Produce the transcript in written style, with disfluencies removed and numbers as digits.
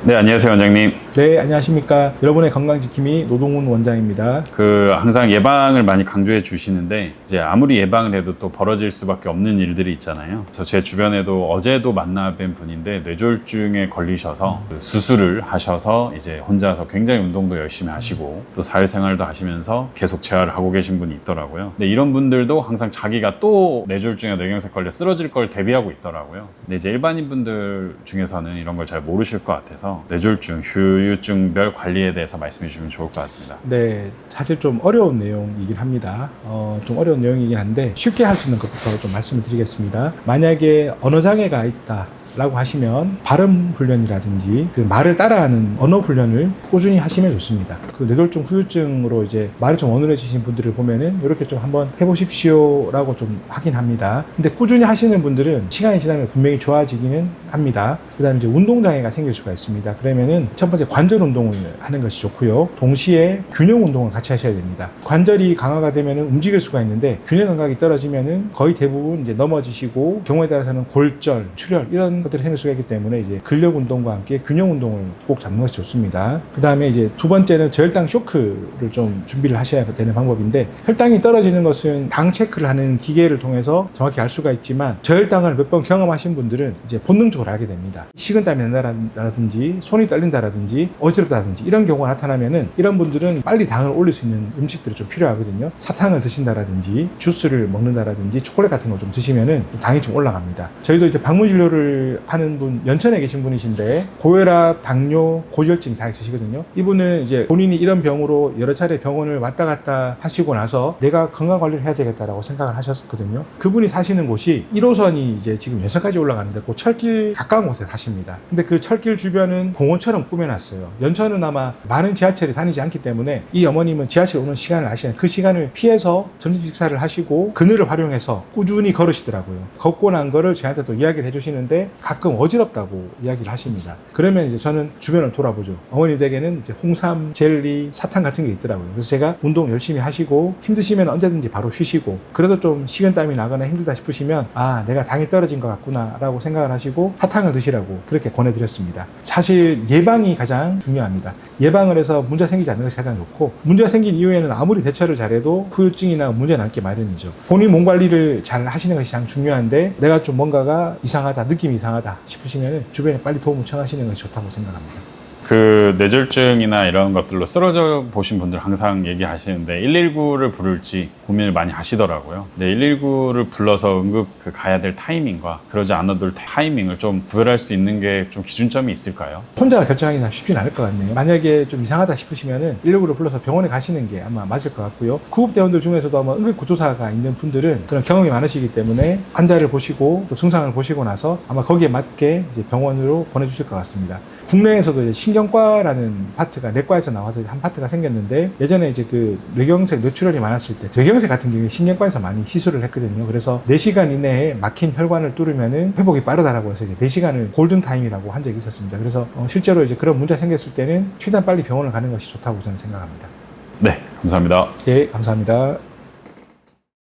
네, 안녕하세요, 원장님. 네, 안녕하십니까. 여러분의 건강지킴이 노동훈 원장입니다. 항상 예방을 많이 강조해 주시는데, 이제 아무리 예방을 해도 또 벌어질 수밖에 없는 일들이 있잖아요. 그래서 제 주변에도 어제도 만나뵌 분인데, 뇌졸중에 걸리셔서 수술을 하셔서 이제 혼자서 굉장히 운동도 열심히 하시고, 또 사회생활도 하시면서 계속 재활을 하고 계신 분이 있더라고요. 근데 이런 분들도 항상 자기가 또 뇌졸중에 뇌경색 걸려 쓰러질 걸 대비하고 있더라고요. 근데 이제 일반인 분들 중에서는 이런 걸 잘 모르실 것 같아서, 뇌졸중, 후유증별 관리에 대해서 말씀해 주시면 좋을 것 같습니다. 네, 사실 좀 어려운 내용이긴 합니다. 좀 어려운 내용이긴 한데 쉽게 할 수 있는 것부터 좀 말씀을 드리겠습니다. 만약에 언어장애가 있다 라고 하시면 발음 훈련이라든지 그 말을 따라하는 언어 훈련을 꾸준히 하시면 좋습니다. 그 뇌졸중 후유증으로 이제 말이 좀 어눌해지신 분들을 보면은 이렇게 좀 한번 해보십시오 라고 좀 하긴 합니다. 근데 꾸준히 하시는 분들은 시간이 지나면 분명히 좋아지기는 합니다. 그 다음에 이제 운동장애가 생길 수가 있습니다. 그러면은 첫 번째 관절 운동을 하는 것이 좋고요. 동시에 균형 운동을 같이 하셔야 됩니다. 관절이 강화가 되면은 움직일 수가 있는데 균형 감각이 떨어지면은 거의 대부분 이제 넘어지시고 경우에 따라서는 골절, 출혈 이런 것들이 생길 수가 있기 때문에 이제 근력 운동과 함께 균형 운동을 꼭 잡는 것이 좋습니다. 그 다음에 이제 두 번째는 저혈당 쇼크를 좀 준비를 하셔야 되는 방법인데, 혈당이 떨어지는 것은 당 체크를 하는 기계를 통해서 정확히 알 수가 있지만 저혈당을 몇 번 경험하신 분들은 이제 본능적으로 알게 됩니다. 식은땀이 난다라든지 손이 떨린다라든지 어지럽다든지 이런 경우가 나타나면은 이런 분들은 빨리 당을 올릴 수 있는 음식들이 좀 필요하거든요. 사탕을 드신다라든지 주스를 먹는다라든지 초콜릿 같은 거 좀 드시면은 당이 좀 올라갑니다. 저희도 이제 방문 진료를 하는 분, 연천에 계신 분이신데 고혈압, 당뇨, 고지혈증이 다 있으시거든요. 이분은 이제 본인이 이런 병으로 여러 차례 병원을 왔다 갔다 하시고 나서 내가 건강 관리를 해야 되겠다라고 생각을 하셨거든요. 그분이 사시는 곳이 1호선이 이제 지금 연천까지 올라가는데 그 철길 가까운 곳에 사십니다. 근데 그 철길 주변은 공원처럼 꾸며놨어요. 연천은 아마 많은 지하철이 다니지 않기 때문에 이 어머님은 지하철 오는 시간을 아시는 그 시간을 피해서 점심 식사를 하시고 그늘을 활용해서 꾸준히 걸으시더라고요. 걷고 난 거를 저한테 또 이야기를 해주시는데 가끔 어지럽다고 이야기를 하십니다. 그러면 이제 저는 주변을 돌아보죠. 어머니 댁에는 이제 홍삼, 젤리, 사탕 같은 게 있더라고요. 그래서 제가 운동 열심히 하시고 힘드시면 언제든지 바로 쉬시고, 그래도 좀 식은땀이 나거나 힘들다 싶으시면 아, 내가 당이 떨어진 것 같구나 라고 생각을 하시고 사탕을 드시라고 그렇게 권해드렸습니다. 사실 예방이 가장 중요합니다. 예방을 해서 문제 생기지 않는 것이 가장 좋고, 문제가 생긴 이후에는 아무리 대처를 잘해도 후유증이나 문제는 남기 마련이죠. 본인 몸 관리를 잘 하시는 것이 가장 중요한데, 내가 좀 뭔가가 이상하다, 느낌이 이상하다 싶으시면 주변에 빨리 도움을 청하시는 것이 좋다고 생각합니다. 뇌졸중이나 이런 것들로 쓰러져 보신 분들 항상 얘기하시는데 119를 부를지 고민을 많이 하시더라고요. 근데 119를 불러서 응급 가야 될 타이밍과 그러지 않아도 될 타이밍을 좀 구별할 수 있는 게 좀 기준점이 있을까요? 혼자 결정하기는 쉽지는 않을 것 같네요. 만약에 좀 이상하다 싶으시면은 119를 불러서 병원에 가시는 게 아마 맞을 것 같고요. 구급대원들 중에서도 아마 응급구조사가 있는 분들은 그런 경험이 많으시기 때문에 환자를 보시고 또 증상을 보시고 나서 아마 거기에 맞게 이제 병원으로 보내주실 것 같습니다. 국내에서도 이제 신경과라는 파트가 내과에서 나와서 한 파트가 생겼는데, 예전에 이제 그 뇌경색, 뇌출혈이 많았을 때 뇌경색 같은 경우에 신경과에서 많이 시술을 했거든요. 그래서 4시간 이내에 막힌 혈관을 뚫으면은 회복이 빠르다라고 해서 이제 4시간을 골든타임이라고 한 적이 있었습니다. 그래서 실제로 이제 그런 문제 생겼을 때는 최대한 빨리 병원을 가는 것이 좋다고 저는 생각합니다. 네, 감사합니다. 네, 감사합니다.